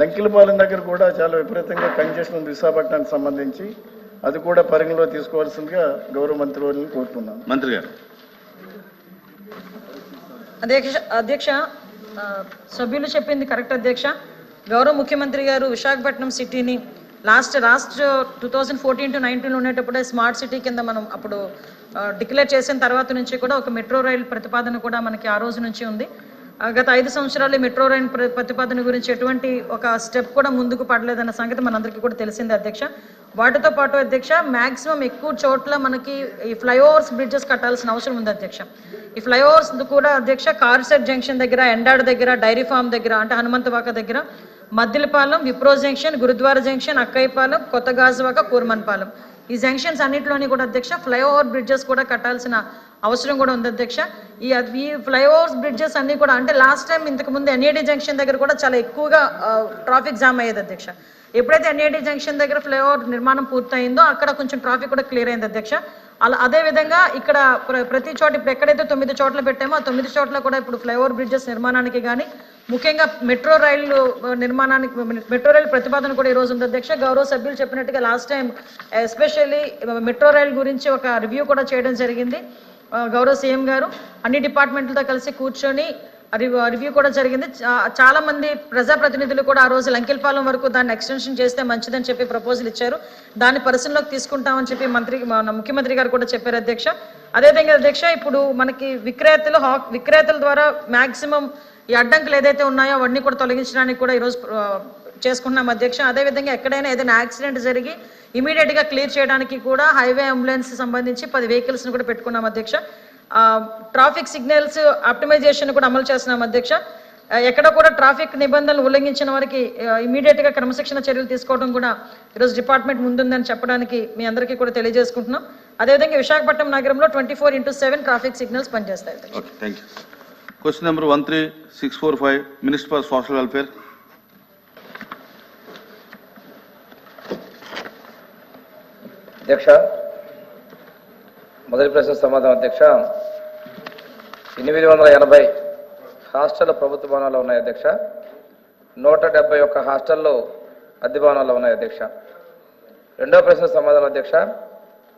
లంకిలపాలెం దగ్గర కూడా చాలా విపరీతంగా కంజెషన్ ఉంది విశాఖపట్నానికి సంబంధించి. అది కూడా పరిగణలో తీసుకోవాల్సిందిగా గౌరవ మంత్రివర్యులను కోరుతున్నాను. మంత్రి గారు. అధ్యక్ష సభ్యులు చెప్పింది కరెక్ట్ అధ్యక్ష. గౌరవ ముఖ్యమంత్రి గారు విశాఖపట్నం సిటీని లాస్ట్ 2014 to 19 ఉండేటప్పుడే స్మార్ట్ సిటీ కింద మనం అప్పుడు డిక్లేర్ చేసిన తర్వాత నుంచి కూడా ఒక మెట్రో రైల్ ప్రతిపాదన కూడా మనకి ఆ రోజు నుంచి ఉంది. గత 5 సంవత్సరాలు మెట్రో రైల్ ప్రతిపాదన గురించి ఎటువంటి ఒక స్టెప్ కూడా ముందుకు పడలేదన్న సంగతి మనందరికీ కూడా తెలిసిందే అధ్యక్ష. వాటితో పాటు అధ్యక్ష మ్యాక్సిమం ఎక్కువ చోట్ల మనకి ఈ ఫ్లైఓవర్స్ బ్రిడ్జెస్ కట్టాల్సిన అవసరం ఉంది అధ్యక్ష. ఈ ఫ్లైఓవర్స్ కూడా అధ్యక్ష కార్సెట్ జంక్షన్ దగ్గర, ఎండాడ్ దగ్గర, డైరీ ఫామ్ దగ్గర అంటే హనుమంతవాక దగ్గర, మద్దిలపాలెం, విప్రో జంక్షన్, గురుద్వారా జంక్షన్, అక్కయ్యపాలెం, కొత్త గాజువాక, కూర్మన్పాలెం ఈ జంక్షన్స్ అన్నింటిలోని కూడా అధ్యక్ష ఫ్లైఓవర్ బ్రిడ్జెస్ కూడా కట్టాల్సిన అవసరం కూడా ఉంది అధ్యక్ష. ఈ ఫ్లైఓవర్స్ బ్రిడ్జెస్ అన్ని కూడా అంటే లాస్ట్ టైం ఇంతకుముందు ఎన్ఏడి జంక్షన్ దగ్గర కూడా చాలా ఎక్కువగా ట్రాఫిక్ జామ్ అయ్యేది అధ్యక్ష. ఎప్పుడైతే ఎన్ఏడి జంక్షన్ దగ్గర ఫ్లైఓవర్ నిర్మాణం పూర్తయిందో అక్కడ కొంచెం ట్రాఫిక్ కూడా క్లియర్ అయింది అధ్యక్ష. అదేవిధంగా ఇక్కడ ప్రతి చోట ఇప్పుడు ఎక్కడైతే 9 చోట్ల పెట్టామో ఆ 9 చోట్ల కూడా ఇప్పుడు ఫ్లైఓవర్ బ్రిడ్జెస్ నిర్మాణానికి కానీ ముఖ్యంగా మెట్రో రైలు నిర్మాణానికి మెట్రో రైలు ప్రతిపాదన కూడా ఈరోజు ఉంది అధ్యక్ష. గౌరవ సభ్యులు చెప్పినట్టుగా లాస్ట్ టైం ఎస్పెషల్లీ మెట్రో రైలు గురించి ఒక రివ్యూ కూడా చేయడం జరిగింది. గౌరవ సీఎం గారు అన్ని డిపార్ట్మెంట్లతో కలిసి కూర్చొని రివ్యూ కూడా జరిగింది. చాలా మంది ప్రజాప్రతినిధులు కూడా ఆ రోజు లంకిలపాలెం వరకు దాన్ని ఎక్స్టెన్షన్ చేస్తే మంచిదని చెప్పి ప్రపోజల్ ఇచ్చారు. దాన్ని పరిశీలనలోకి తీసుకుంటామని చెప్పి ముఖ్యమంత్రి గారు కూడా చెప్పారు అధ్యక్ష. అదేవిధంగా అధ్యక్ష ఇప్పుడు మనకి విక్రేతల ద్వారా మ్యాక్సిమం ఈ అడ్డంకులు ఏదైతే ఉన్నాయో అవన్నీ కూడా తొలగించడానికి కూడా ఈరోజు చేసుకుంటున్నాం అధ్యక్ష. అదేవిధంగా ఎక్కడైనా ఏదైనా యాక్సిడెంట్ జరిగి ఇమీడియట్గా క్లియర్ చేయడానికి కూడా హైవే అంబులెన్స్ సంబంధించి 10 వెహికల్స్ని కూడా పెట్టుకున్నాం అధ్యక్ష. ట్రాఫిక్ సిగ్నల్స్ ఆప్టిమైజేషన్ కూడా అమలు చేస్తున్నాం అధ్యక్ష. ఎక్కడ కూడా ట్రాఫిక్ నిబంధనలు ఉల్లంఘించిన వారికి ఇమీడియట్గా క్రమశిక్షణ చర్యలు తీసుకోవడం కూడా ఈరోజు డిపార్ట్మెంట్ ముందుందని చెప్పడానికి మీ అందరికీ కూడా తెలియజేసుకుంటున్నాం. అదేవిధంగా విశాఖపట్నం నగరంలో 24/7 ట్రాఫిక్ సిగ్నల్స్ పనిచేస్తాయి. Thank you. Question number 13645 minister for social welfare. అధ్యక్ష, మొదటి ప్రశ్న సమాధానం అధ్యక్ష. 880 హాస్టల్ ప్రభుత్వ భవనాలు ఉన్నాయి అధ్యక్ష. 171 హాస్టల్లో అద్దె భవనాలు ఉన్నాయి అధ్యక్ష. రెండవ ప్రశ్న సమాధానం అధ్యక్ష.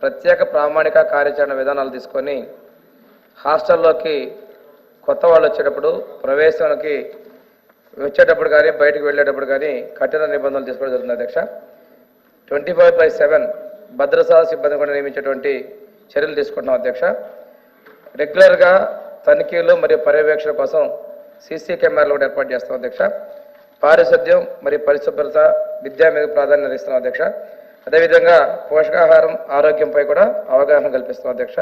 ప్రత్యేక ప్రామాణిక కార్యాచరణ విధానాలు తీసుకొని హాస్టల్లోకి కొత్త వాళ్ళు వచ్చేటప్పుడు ప్రవేశానికి వచ్చేటప్పుడు కానీ బయటకు వెళ్ళేటప్పుడు కానీ కఠిన నిబంధనలు తీసుకోవడం జరుగుతుంది అధ్యక్ష. 24/7 భద్రతా సిబ్బంది కూడా నియమించేటువంటి చర్యలు తీసుకుంటున్నాం అధ్యక్ష. రెగ్యులర్గా తనిఖీలు మరియు పర్యవేక్షణ కోసం సీసీ కెమెరాలు కూడా ఏర్పాటు చేస్తాం అధ్యక్ష. పారిశుద్ధ్యం మరియు పరిశుభ్రత విద్య మీద ప్రాధాన్యత ఇస్తున్నాం అధ్యక్ష. అదేవిధంగా పోషకాహారం ఆరోగ్యంపై కూడా అవగాహన కల్పిస్తాం అధ్యక్ష.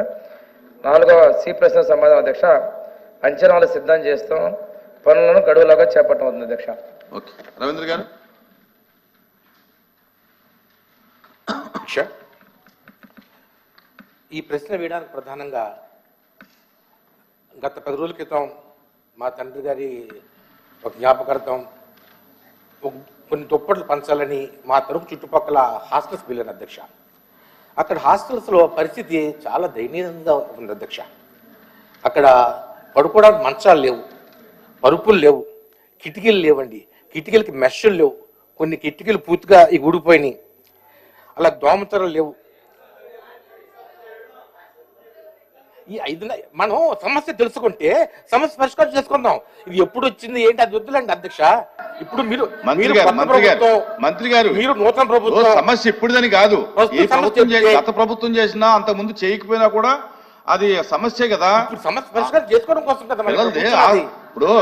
4వ సి ప్రశ్న సమాధానం అధ్యక్ష. అంచనాలు సిద్ధం చేస్తాం, పనులను గడువులాగా చేపట్టడం అధ్యక్ష. ఓకే, రవీంద్ర గారు. ఈ ప్రశ్న వేయడానికి ప్రధానంగా గత 10 రోజుల క్రితం మా తండ్రి గారి ఒక జ్ఞాపకార్థం కొన్ని దుప్పట్లు పంచాలని మా తరపు చుట్టుపక్కల హాస్టల్స్ వెళ్ళాను అధ్యక్ష. అక్కడ హాస్టల్స్లో పరిస్థితి చాలా దయనీయంగా ఉంది అధ్యక్ష. అక్కడ పడుకోవడానికి మంచాలు లేవు, పరుపులు లేవు, కిటికీలు లేవండి, కిటికీలకి మెషలు లేవు, కొన్ని కిటికీలు పూర్తిగా ఊడిపోయినాయి, అలా దోమతెరలు లేవు. ఈ 5 మనం సమస్య తెలుసుకుంటే సమస్య పరిష్కారం చేసుకుందాం. ఇది ఎప్పుడు వచ్చింది ఏంటి అది వద్దులేండి అధ్యక్ష. ఇప్పుడు మీరు మంత్రి గారు మీరు నూతన ప్రభుత్వం సమస్య ఇప్పుడుదని కాదు, ఏ ప్రభుత్వం గత ప్రభుత్వం చేసినా అంత ముందు చేయకపోయినా కూడా అది సమస్యే కదా. సమస్య పరిష్కారం చేసుకోవడం కోసం కదా. ఇప్పుడు